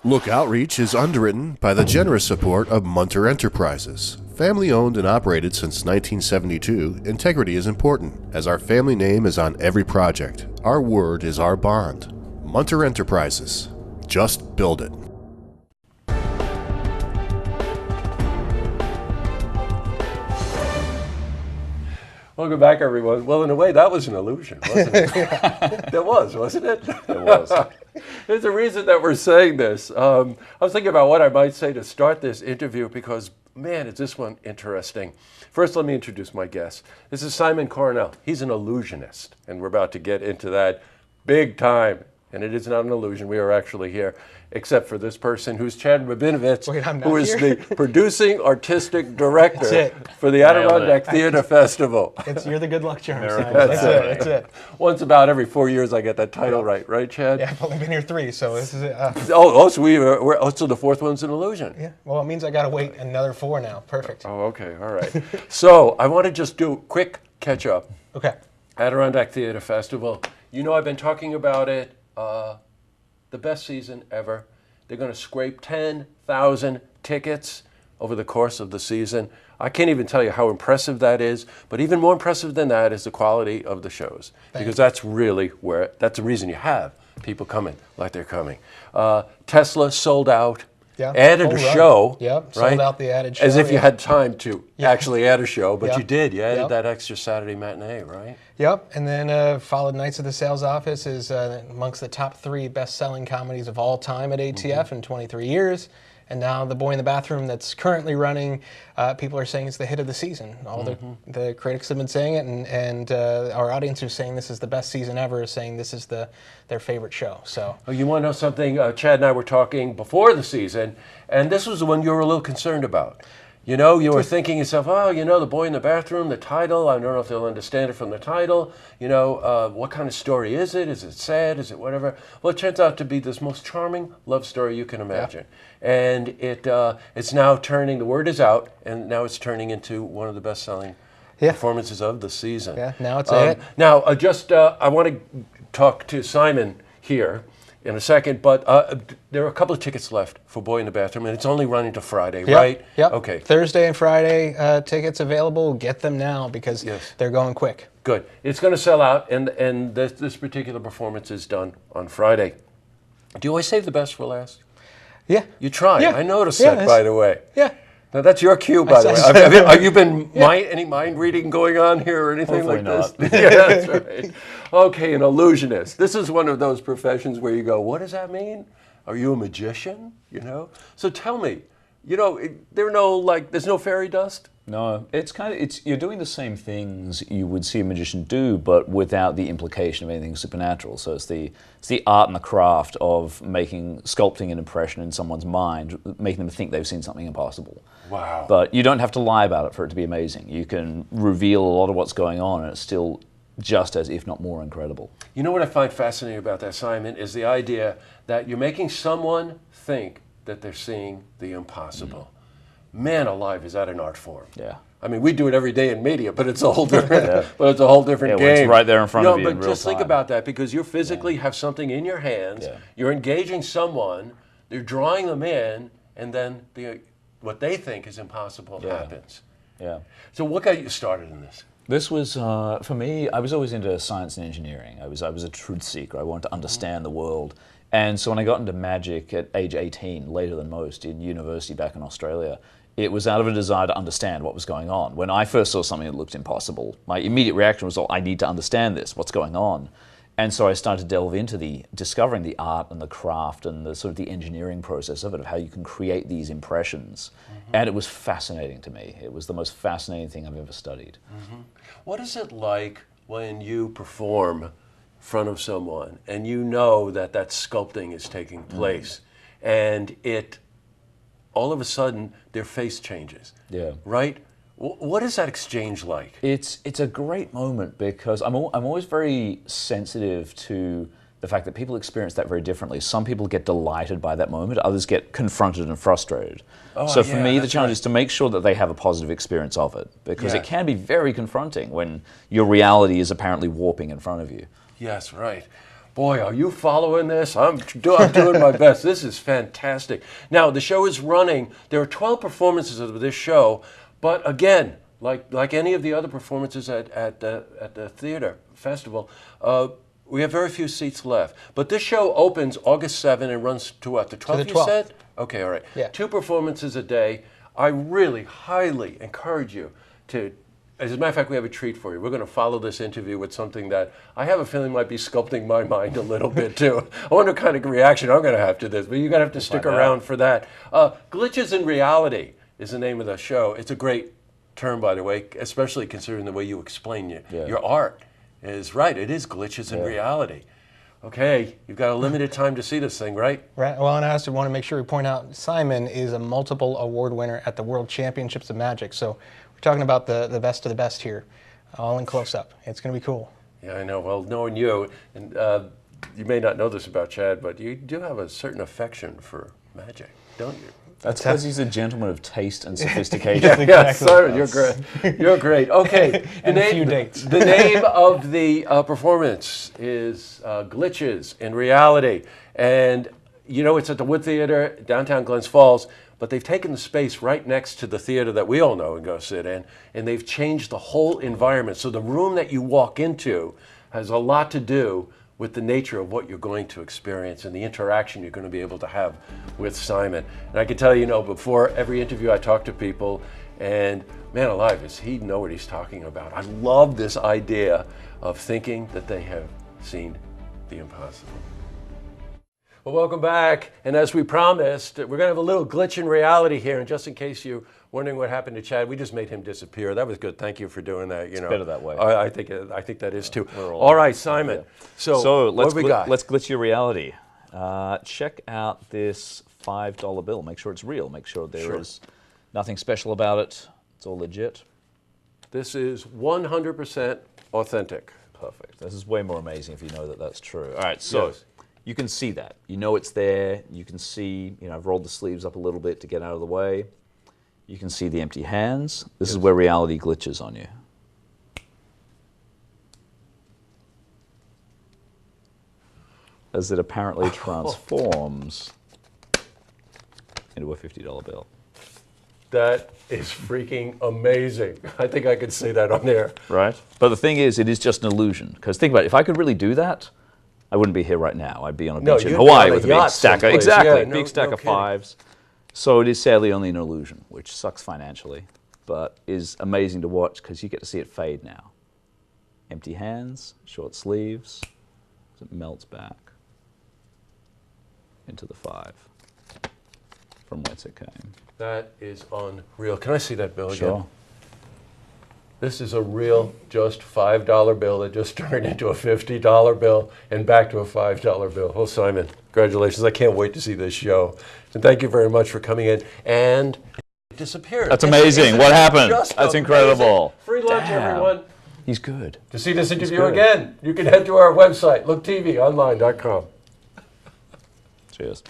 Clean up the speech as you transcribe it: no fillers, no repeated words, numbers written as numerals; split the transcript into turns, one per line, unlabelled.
Look Outreach is underwritten by the generous support of Munter Enterprises. Family owned and operated since 1972, integrity is important, as our family name is on every project. Our word is our bond. Munter Enterprises. Just build it.
Welcome back, everyone. Well, in a way, that was an illusion, wasn't it? It was, wasn't it?
It was.
There's a reason that we're saying this. I was thinking about what I might say to start this interview because, man, is this one interesting. First, let me introduce my guest. This is Simon Coronel. He's an illusionist, and we're about to get into that big time. And it is not an illusion. We are actually here, except for this person who's Chad Rabinovitz, who is the producing artistic director for the Adirondack Theatre Festival.
You're the good luck charm, Simon.
That's it. Once about every 4 years I get that title right, Chad?
Yeah, I've only been here 3, so this is it.
So the fourth one's an illusion.
Yeah, well, it means I got to wait another 4 now. Perfect.
Oh, okay, all right. So I want to just do a quick catch up.
Okay.
Adirondack Theatre Festival. You know I've been talking about it. The best season ever. They're going to scrape 10,000 tickets over the course of the season. I can't even tell you how impressive that is, but even more impressive than that is the quality of the shows, because that's really that's the reason you have people coming like they're coming. Tesla sold out.
Yeah,
added a show,
yep,
right?
Sold out the added show.
As if you had time to actually add a show, but
Yep.
you did. You added
Yep.
that extra Saturday matinee, right?
Yep, and then followed Knights of the Sales Office is amongst the top 3 best-selling comedies of all time at ATF in 23 years. And now The Boy in the Bathroom that's currently running, people are saying it's the hit of the season. All the critics have been saying it, and our audience who's saying this is the best season ever is saying this is their favorite show. So,
oh, you want to know something? Chad and I were talking before the season, and this was the one you were a little concerned about. You know, you were thinking to yourself, oh, you know, The Boy in the Bathroom, the title, I don't know if they'll understand it from the title. You know, what kind of story is it? Is it sad? Is it whatever? Well, it turns out to be this most charming love story you can imagine. Yeah. And it's now turning, the word is out, and now it's turning into one of the best-selling performances of the season.
Yeah, now it's a hit.
Now, I want to talk to Simon here in a second, but there are a couple of tickets left for Boy in the Bathroom, and it's only running to Friday, right?
Yep.
Okay.
Thursday and Friday tickets available. Get them now because they're going quick.
Good. It's going to sell out, and this particular performance is done on Friday. Do you always save the best for last?
Yeah.
You try.
Yeah.
I noticed that, by the way.
Yeah.
Now, that's your cue, by the way. Have you been any mind reading going on here or anything
Hopefully
like
not.
this? Yeah, that's right. Okay, an illusionist. This is one of those professions where you go, what does that mean? Are you a magician? You know? So tell me, you know, there's no fairy dust?
No, you're doing the same things you would see a magician do, but without the implication of anything supernatural. So it's the art and the craft of sculpting an impression in someone's mind, making them think they've seen something impossible.
Wow.
But you don't have to lie about it for it to be amazing. You can reveal a lot of what's going on, and it's still just as, if not more, incredible.
You know what I find fascinating about that, Simon, is the idea that you're making someone think that they're seeing the impossible. Man alive, is that an art form?
Yeah.
I mean, we do it every day in media, but it's a whole different, but it's a whole different game.
It's right there in front of you
but
in real
just think
time.
about that, because you physically have something in your hands. Yeah. You're engaging someone. You're drawing them in, and then what they think is impossible happens. Yeah. So what got you started in this?
This was, for me, I was always into science and engineering. I was a truth seeker. I wanted to understand the world. And so when I got into magic at age 18, later than most, in university back in Australia, it was out of a desire to understand what was going on. When I first saw something that looked impossible, my immediate reaction was, oh, I need to understand this, what's going on. And so I started to delve into discovering the art and the craft and the sort of the engineering process of it, of how you can create these impressions. And it was fascinating to me. It was the most fascinating thing I've ever studied.
What is it like when you perform in front of someone and you know that sculpting is taking place and all of a sudden their face changes?
Yeah.
Right? What is that exchange like?
It's a great moment because I'm always very sensitive to the fact that people experience that very differently. Some people get delighted by that moment, others get confronted and frustrated. So for me, the challenge is to make sure that they have a positive experience of it, because it can be very confronting when your reality is apparently warping in front of you.
Yes, right. Boy, are you following this? I'm doing my best. This is fantastic. Now, the show is running. There are 12 performances of this show, but again, like any of the other performances at the theater festival, we have very few seats left. But this show opens August 7 and runs to what, the 12th,
the 12th.
You said? Okay, all right.
Yeah.
2 performances a day. I really highly encourage you to, as a matter of fact, we have a treat for you. We're going to follow this interview with something that I have a feeling might be sculpting my mind a little bit too. I wonder what kind of reaction I'm going to have to this, but you're going to have to stick around for that. Glitches in Reality is the name of the show. It's a great term, by the way, especially considering the way you explain your art. Is right. It is glitches in reality. Okay, you've got a limited time to see this thing, right?
Right. Well, and I also want to make sure we point out Simon is a multiple award winner at the World Championships of Magic. So we're talking about the best of the best here, all in close up. It's going to be cool.
Yeah, I know. Well, knowing you, and you may not know this about Chad, but you do have a certain affection for magic, don't you?
That's because he's a gentleman of taste and sophistication.
Yeah, Simon, you're great. You're great. Okay,
And a few dates.
The name of the performance is Glitches in Reality, and you know it's at the Wood Theater, downtown Glens Falls. But they've taken the space right next to the theater that we all know and go sit in, and they've changed the whole environment. So the room that you walk into has a lot to do with the nature of what you're going to experience and the interaction you're going to be able to have with Simon. And I can tell you, before every interview I talk to people, and man alive, does he know what he's talking about. I love this idea of thinking that they have seen the impossible. Well, welcome back. And as we promised, we're going to have a little glitch in reality here. And just in case you're wondering what happened to Chad, we just made him disappear. That was good. Thank you for doing that.
It's better that way.
I think that is too. All right, Simon. So
let's
what we got?
Let's glitch your reality. Check out this $5 bill. Make sure it's real. Make sure there is nothing special about it. It's all legit.
This is 100% authentic.
Perfect. This is way more amazing if you know that that's true. All right, so you can see that. You know it's there. You can see, I've rolled the sleeves up a little bit to get out of the way. You can see the empty hands. This is where reality glitches on you. As it apparently transforms into a $50 bill.
That is freaking amazing. I think I could say that on there.
Right. But the thing is, it is just an illusion. Because think about it, if I could really do that, I wouldn't be here right now. I'd be on a beach in Hawaii with a big stack of, big stack of fives. So it is sadly only an illusion, which sucks financially, but is amazing to watch because you get to see it fade now. Empty hands, short sleeves, as it melts back into the 5 from whence it came.
That is unreal. Can I see that bill again?
Sure.
This is a real just $5 bill that just turned into a $50 bill and back to a $5 bill. Well, Simon, congratulations. I can't wait to see this show. And thank you very much for coming in. And it disappeared.
That's amazing. What happened? That's incredible.
Free lunch, everyone.
He's good.
To see this interview again, you can head to our website, looktvonline.com.
Cheers.